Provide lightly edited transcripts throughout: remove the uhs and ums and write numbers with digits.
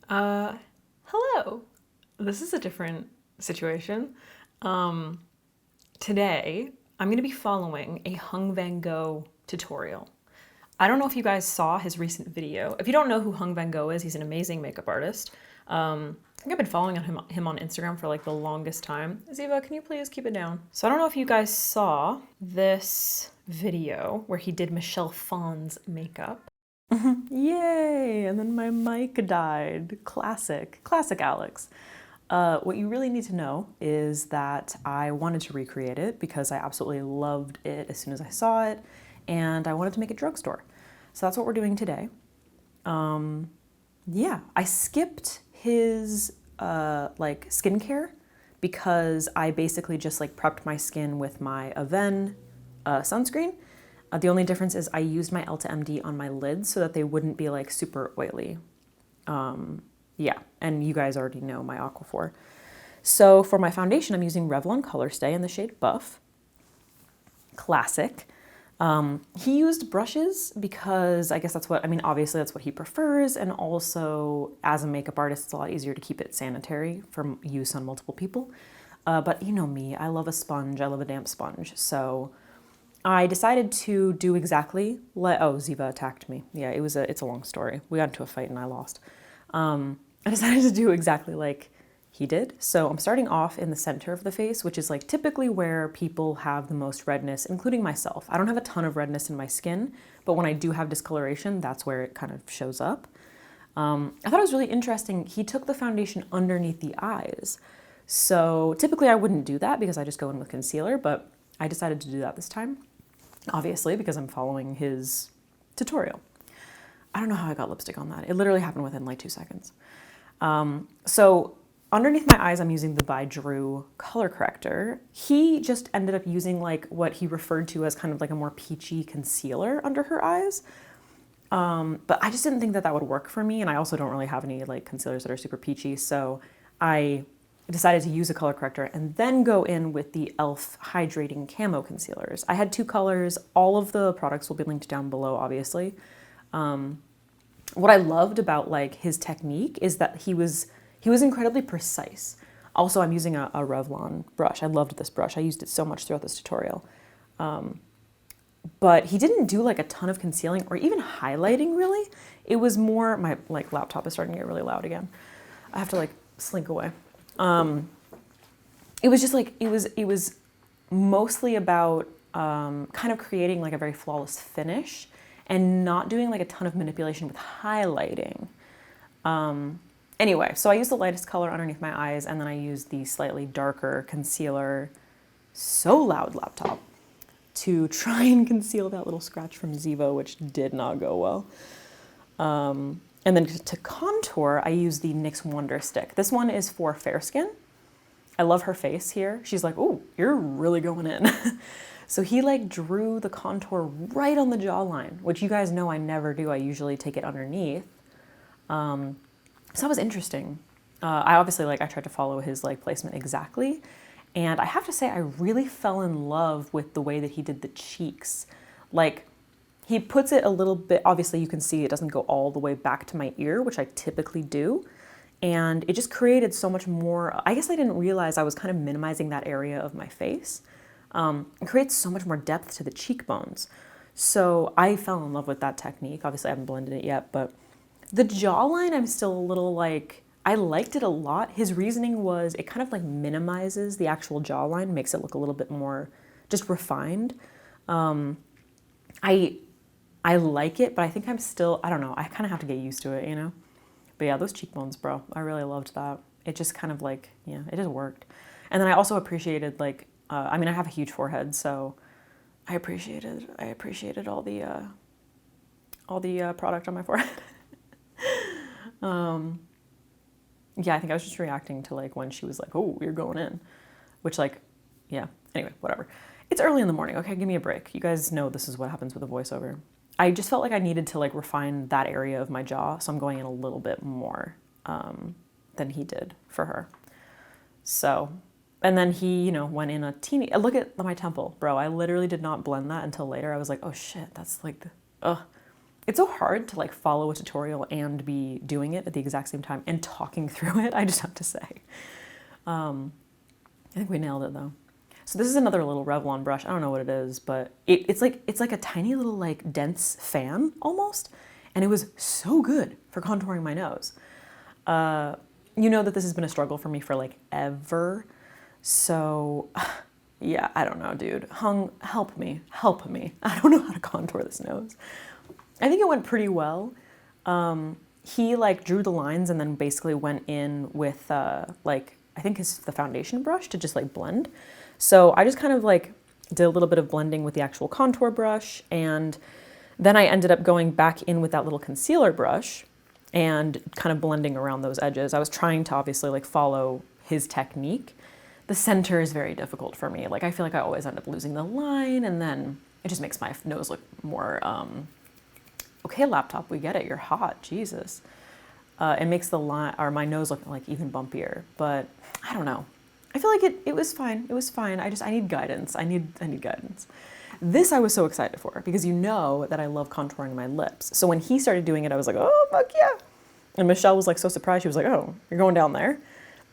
Uh, Hello. This is a different situation. Today, I'm going to be following a Hung Vanngo tutorial. I don't know if you guys saw his recent video. If you don't know who Hung Vanngo is, he's an amazing makeup artist. I think I've been following him on Instagram for like the longest time. Ziva, can you please keep it down? So I don't know if you guys saw this video where he did Michelle Phan's makeup. Yay! And then my mic died. Classic Alex. What you really need to know is that I wanted to recreate it because I absolutely loved it as soon as I saw it, and I wanted to make a drugstore. So that's what we're doing today. Yeah, I skipped his like skincare because I basically just like prepped my skin with my Avène sunscreen. The only difference is I used my Elta MD on my lids so that they wouldn't be like super oily. Yeah, and you guys already know my Aquaphor. So for my foundation, I'm using Revlon Color Stay in the shade Buff. Classic. He used brushes because I guess that's what, I mean, obviously that's what he prefers. And also as a makeup artist, it's a lot easier to keep it sanitary for use on multiple people. But you know me, I love a sponge. I love a damp sponge. So I decided to do exactly like, oh, Ziva attacked me. Yeah, it's a long story. We got into a fight and I lost. I decided to do exactly like he did. So I'm starting off in the center of the face, which is like typically where people have the most redness, including myself. I don't have a ton of redness in my skin, but when I do have discoloration, that's where it kind of shows up. I thought it was really interesting. He took the foundation underneath the eyes. So typically I wouldn't do that because I just go in with concealer, but I decided to do that this time, obviously, because I'm following his tutorial. I don't know how I got lipstick on that. It literally happened within like 2 seconds. So underneath my eyes, I'm using the by Drew color corrector. He just ended up using like what he referred to as kind of like a more peachy concealer under her eyes. But I just didn't think that that would work for me. And I also don't really have any like concealers that are super peachy. So I decided to use a color corrector and then go in with the e.l.f. Hydrating Camo Concealers. I had 2 colors. All of the products will be linked down below, obviously. What I loved about like his technique is that he was incredibly precise. Also, I'm using a Revlon brush. I loved this brush. I used it so much throughout this tutorial. But he didn't do like a ton of concealing or even highlighting really. It was more, my like laptop is starting to get really loud again. I have to like slink away. It was just like, it was mostly about kind of creating like a very flawless finish and not doing like a ton of manipulation with highlighting. Anyway, so I used the lightest color underneath my eyes and then I used the slightly darker concealer, so loud laptop, to try and conceal that little scratch from Ziva, which did not go well. And then to contour, I used the NYX Wonder Stick. This one is for fair skin. I love her face here. She's like, oh, you're really going in. So he like drew the contour right on the jawline, which you guys know I never do. I usually take it underneath. So that was interesting. I obviously I tried to follow his like placement exactly. And I have to say, I really fell in love with the way that he did the cheeks. Like he puts it a little bit, obviously you can see it doesn't go all the way back to my ear, which I typically do. And it just created so much more. I guess I didn't realize I was kind of minimizing that area of my face. It creates so much more depth to the cheekbones. So I fell in love with that technique. Obviously I haven't blended it yet, but the jawline, I'm still a little like, I liked it a lot. His reasoning was it kind of like minimizes the actual jawline, makes it look a little bit more just refined. I like it, but I think I'm still, I don't know, I kind of have to get used to it, you know? But yeah, those cheekbones, bro, I really loved that. It just kind of like, yeah, it just worked. And then I also appreciated like, I mean, I have a huge forehead, so I appreciated all the product on my forehead. Yeah, I think I was just reacting to like when she was like, oh, you're going in, which like, yeah, anyway, whatever. It's early in the morning, okay, give me a break. You guys know this is what happens with a voiceover. I just felt like I needed to like refine that area of my jaw, so I'm going in a little bit more than he did for her. So, and then he, you know, went in a teeny, look at my temple, bro. I literally did not blend that until later. I was like, oh shit, that's like the, ugh. it's so hard to like follow a tutorial and be doing it at the exact same time and talking through it, I just have to say. I think we nailed it though. So this is another little Revlon brush. I don't know what it is, but it's like a tiny little like dense fan almost. And it was so good for contouring my nose. You know that this has been a struggle for me for like ever. So yeah, I don't know, dude. Hung, help me. I don't know how to contour this nose. I think it went pretty well. He like drew the lines and then basically went in with like, I think the foundation brush to just like blend. So I just kind of like did a little bit of blending with the actual contour brush, and then I ended up going back in with that little concealer brush and kind of blending around those edges. I was trying to obviously like follow his technique. The center is very difficult for me. Like I feel like I always end up losing the line, and then it just makes my nose look more, okay, laptop, we get it, you're hot, Jesus. It makes the line, or my nose look like even bumpier, but I don't know. I feel like it was fine. It was fine. I need guidance. I need guidance. This I was so excited for because you know that I love contouring my lips. So when he started doing it, I was like, oh, fuck yeah. And Michelle was like so surprised. She was like, oh, you're going down there?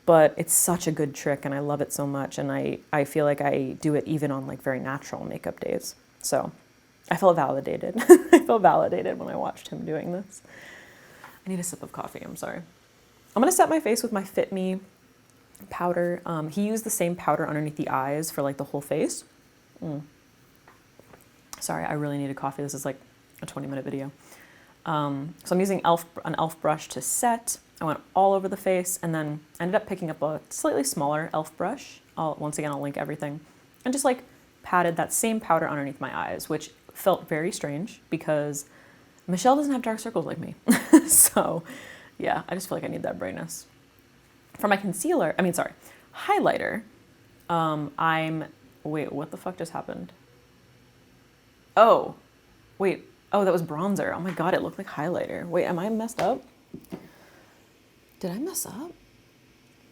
But it's such a good trick and I love it so much. And I feel like I do it even on like very natural makeup days. So I felt validated. I felt validated when I watched him doing this. I need a sip of coffee. I'm sorry. I'm going to set my face with my Fit Me powder. He used the same powder underneath the eyes for like the whole face. Sorry, I really needed coffee. This is like a 20-minute video. So I'm using an e.l.f. brush to set. I went all over the face and then ended up picking up a slightly smaller e.l.f. brush. Once again, I'll link everything. And just like patted that same powder underneath my eyes, which felt very strange because Michelle doesn't have dark circles like me. So yeah, I just feel like I need that brightness. For my highlighter, wait, what the fuck just happened? Oh, wait, that was bronzer. Oh my God, it looked like highlighter. Wait, am I messed up? Did I mess up?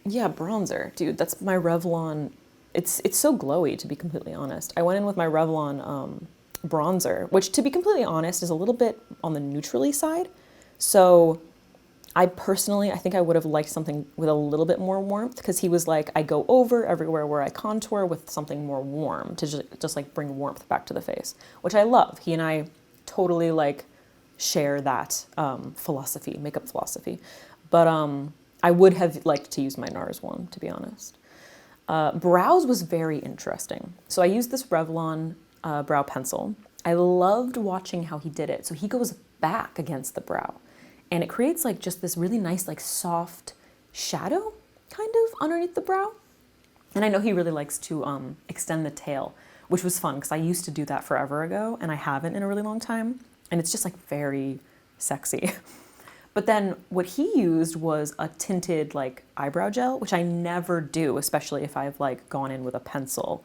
Yeah, bronzer. Dude, that's my Revlon. It's so glowy, to be completely honest. I went in with my Revlon bronzer, which to be completely honest is a little bit on the neutrally side. So I think I would have liked something with a little bit more warmth because he was like, I go over everywhere where I contour with something more warm to just like bring warmth back to the face, which I love. He and I totally like share that philosophy, makeup philosophy. But I would have liked to use my NARS one, to be honest. Brows was very interesting. So I used this Revlon brow pencil. I loved watching how he did it. So he goes back against the brow. And it creates like just this really nice, like soft shadow kind of underneath the brow. And I know he really likes to extend the tail, which was fun because I used to do that forever ago and I haven't in a really long time. And it's just like very sexy. But then what he used was a tinted like eyebrow gel, which I never do, especially if I've like gone in with a pencil.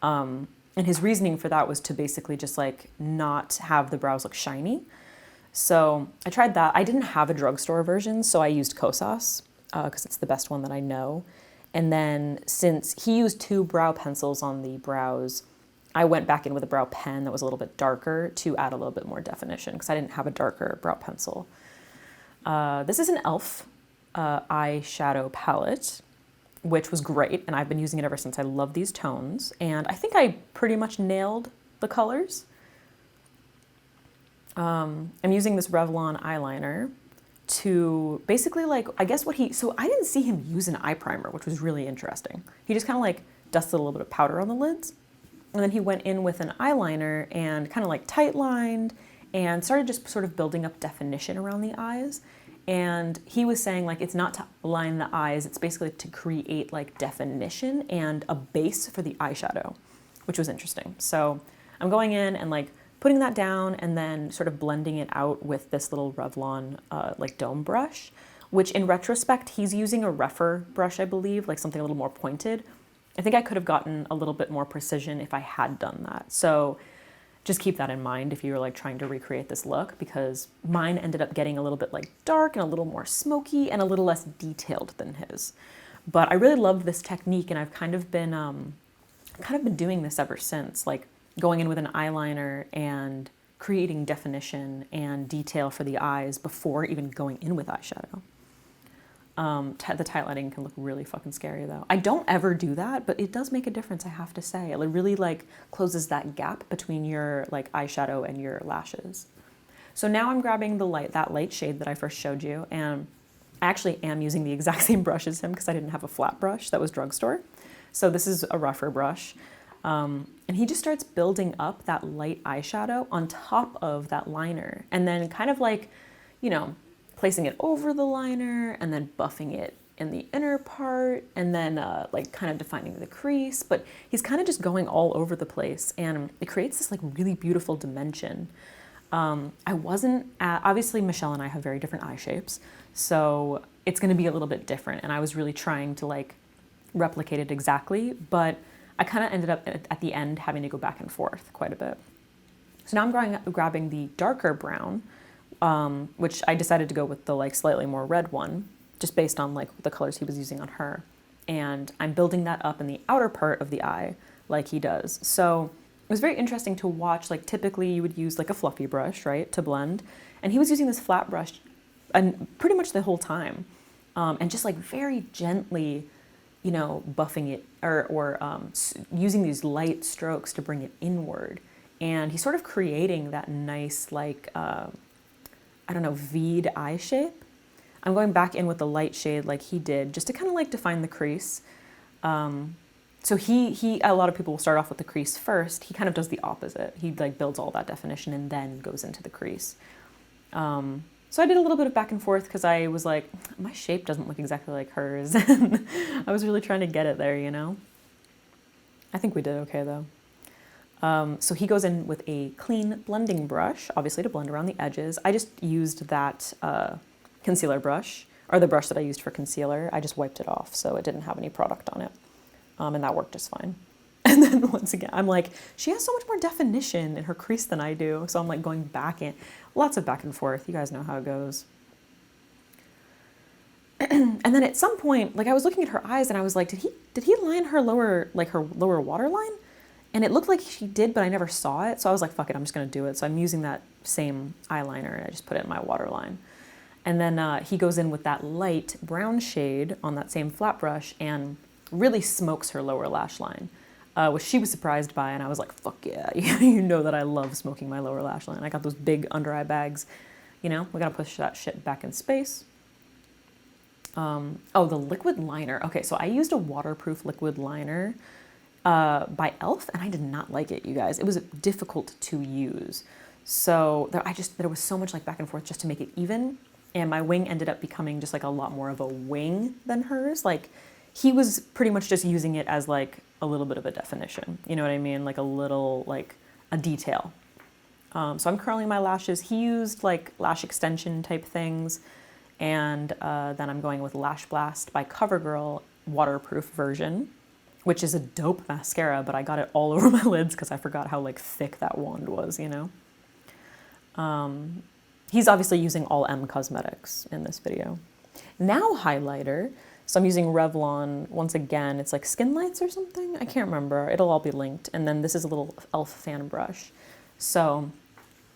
And his reasoning for that was to basically just like not have the brows look shiny. So I tried that. I didn't have a drugstore version, so I used Kosas because it's the best one that I know. And then since he used 2 brow pencils on the brows, I went back in with a brow pen that was a little bit darker to add a little bit more definition because I didn't have a darker brow pencil. This is an e.l.f. Eyeshadow palette, which was great, and I've been using it ever since. I love these tones, and I think I pretty much nailed the colors. I'm using this Revlon eyeliner to basically like, I guess so I didn't see him use an eye primer, which was really interesting. He just kind of like dusted a little bit of powder on the lids, and then he went in with an eyeliner and kind of like tight lined and started just sort of building up definition around the eyes. And he was saying like, it's not to line the eyes, it's basically to create like definition and a base for the eyeshadow, which was interesting. So I'm going in and like putting that down and then sort of blending it out with this little Revlon like dome brush, which in retrospect, he's using a rougher brush, I believe, like something a little more pointed. I think I could have gotten a little bit more precision if I had done that. So just keep that in mind if you're like trying to recreate this look, because mine ended up getting a little bit like dark and a little more smoky and a little less detailed than his. But I really loved this technique, and I've kind of been doing this ever since, like going in with an eyeliner and creating definition and detail for the eyes before even going in with eyeshadow. The tight lighting can look really fucking scary though. I don't ever do that, but it does make a difference, I have to say. It really like closes that gap between your like eyeshadow and your lashes. So now I'm grabbing that light shade that I first showed you, and I actually am using the exact same brush as him because I didn't have a flat brush that was drugstore. So this is a rougher brush. And he just starts building up that light eyeshadow on top of that liner, and then kind of like, you know, placing it over the liner and then buffing it in the inner part, and then like kind of defining the crease. But he's kind of just going all over the place, and it creates this like really beautiful dimension. Obviously Michelle and I have very different eye shapes, so it's going to be a little bit different, and I was really trying to like replicate it exactly, but I kind of ended up at the end having to go back and forth quite a bit. So now I'm grabbing the darker brown, which I decided to go with the like slightly more red one, just based on like the colors he was using on her. And I'm building that up in the outer part of the eye like he does. So it was very interesting to watch. Like typically you would use like a fluffy brush, right, to blend. And he was using this flat brush and pretty much the whole time. And just like very gently, you know, buffing it or using these light strokes to bring it inward. And he's sort of creating that nice, like, I don't know, V'd eye shape. I'm going back in with the light shade like he did, just to kind of like define the crease. So a lot of people will start off with the crease first. He kind of does the opposite. He like builds all that definition and then goes into the crease. So I did a little bit of back and forth because I was like, my shape doesn't look exactly like hers. And I was really trying to get it there, you know? I think we did okay though. So he goes in with a clean blending brush, obviously to blend around the edges. I just used that concealer brush, or the brush that I used for concealer. I just wiped it off, so it didn't have any product on it. And that worked just fine. And then once again, I'm like, she has so much more definition in her crease than I do. So I'm like going back in, lots of back and forth. You guys know how it goes. And then at some point, like I was looking at her eyes and I was like, did he line her lower waterline? And it looked like she did, but I never saw it. So I was like, fuck it, I'm just gonna do it. So I'm using that same eyeliner and I just put it in my waterline. And then he goes in with that light brown shade on that same flat brush and really smokes her lower lash line, which she was surprised by. And I was like, fuck yeah, you know that I love smoking my lower lash line. I got those big under eye bags, you know, we gotta push that shit back in space. Oh, the liquid liner. Okay, so I used a waterproof liquid liner by e.l.f. and I did not like it, you guys. It was difficult to use. So there was so much like back and forth just to make it even. And my wing ended up becoming just like a lot more of a wing than hers. Like he was pretty much just using it as like a little bit of a definition. You know what I mean? Like a little, like a detail. So I'm curling my lashes. He used like lash extension type things. And then I'm going with Lash Blast by CoverGirl waterproof version, which is a dope mascara, but I got it all over my lids because I forgot how like thick that wand was, you know? He's obviously using all M Cosmetics in this video. Now highlighter. So I'm using Revlon once again. It's like Skin Lights or something. I can't remember. It'll all be linked. And then this is a little e.l.f. fan brush. So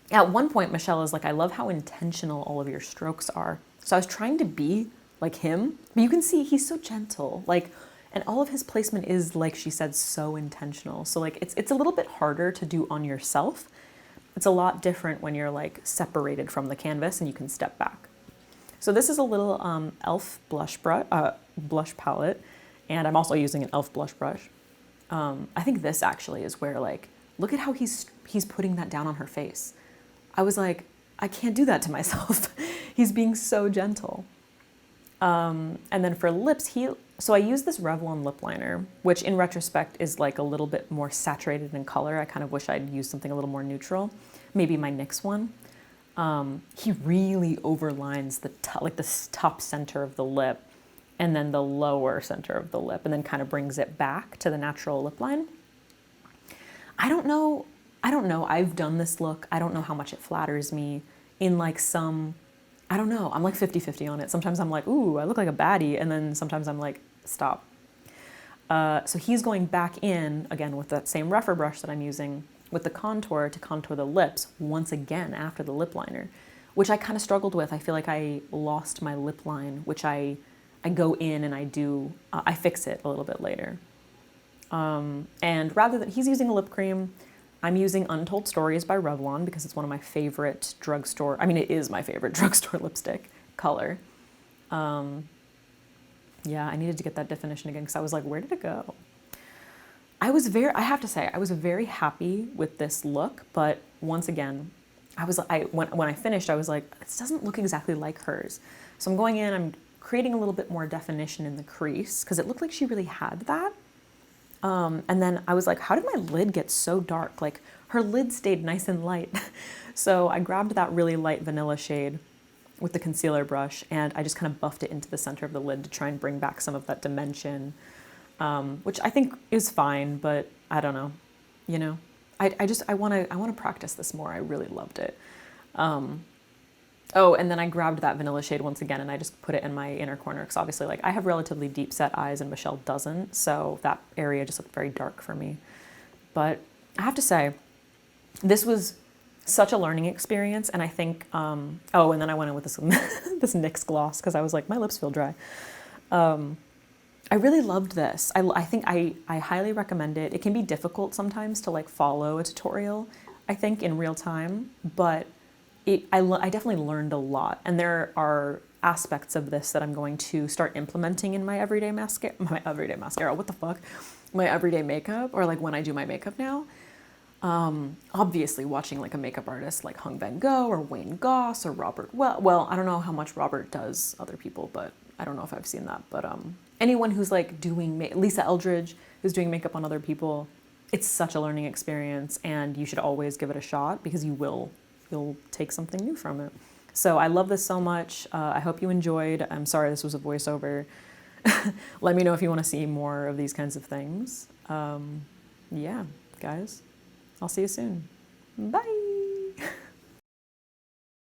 at one point, Michelle is like, I love how intentional all of your strokes are. So I was trying to be like him, but you can see he's so gentle, like, and all of his placement is, like she said, so intentional. So like, it's a little bit harder to do on yourself. It's a lot different when you're like separated from the canvas and you can step back. So this is a little e.l.f. blush palette, and I'm also using an e.l.f. blush brush. I think this actually is where like, look at how he's putting that down on her face. I was like, I can't do that to myself. He's being so gentle. And then for lips, so I used this Revlon lip liner, which in retrospect is like a little bit more saturated in color. I kind of wish I'd used something a little more neutral. Maybe my NYX one. He really overlines the top center of the lip and then the lower center of the lip and then kind of brings it back to the natural lip line. I don't know. I've done this look. I don't know how much it flatters me in like some, I don't know. I'm like 50-50 on it. Sometimes I'm like, ooh, I look like a baddie. And then sometimes I'm like, stop. So he's going back in again with that same rougher brush that I'm using with the contour to contour the lips once again after the lip liner, which I kind of struggled with. I feel like I lost my lip line, which I go in and I fix it a little bit later. And rather than, he's using a lip cream, I'm using Untold Stories by Revlon because it's one of my favorite drugstore, I mean, it is my favorite drugstore lipstick color. Yeah, I needed to get that definition again because I was like, where did it go? I have to say, I was very happy with this look, but once again, when I finished, I was like, this doesn't look exactly like hers. So I'm going in, I'm creating a little bit more definition in the crease because it looked like she really had that. And then I was like, how did my lid get so dark? Like her lid stayed nice and light. So I grabbed that really light vanilla shade with the concealer brush and I just kind of buffed it into the center of the lid to try and bring back some of that dimension, which I think is fine, but I don't know, you know, I want to practice this more. I really loved it. Oh, and then I grabbed that vanilla shade once again and I just put it in my inner corner because obviously like I have relatively deep set eyes and Michelle doesn't, so that area just looked very dark for me. But I have to say, this was such a learning experience, and I think, oh, and then I went in with this, this NYX gloss because I was like, my lips feel dry. I really loved this. I think I highly recommend it. It can be difficult sometimes to like follow a tutorial, I think, in real time, but I definitely learned a lot. And there are aspects of this that I'm going to start implementing in my everyday mascara, what the fuck? My everyday makeup, or like when I do my makeup now. Obviously watching like a makeup artist like Hung Vanngo or Wayne Goss or Robert, well, I don't know how much Robert does other people, but I don't know if I've seen that. But anyone who's like doing, Lisa Eldridge, who's doing makeup on other people, it's such a learning experience and you should always give it a shot because you'll take something new from it. So I love this so much. I hope you enjoyed. I'm sorry this was a voiceover. Let me know if you want to see more of these kinds of things. Yeah, guys, I'll see you soon. Bye.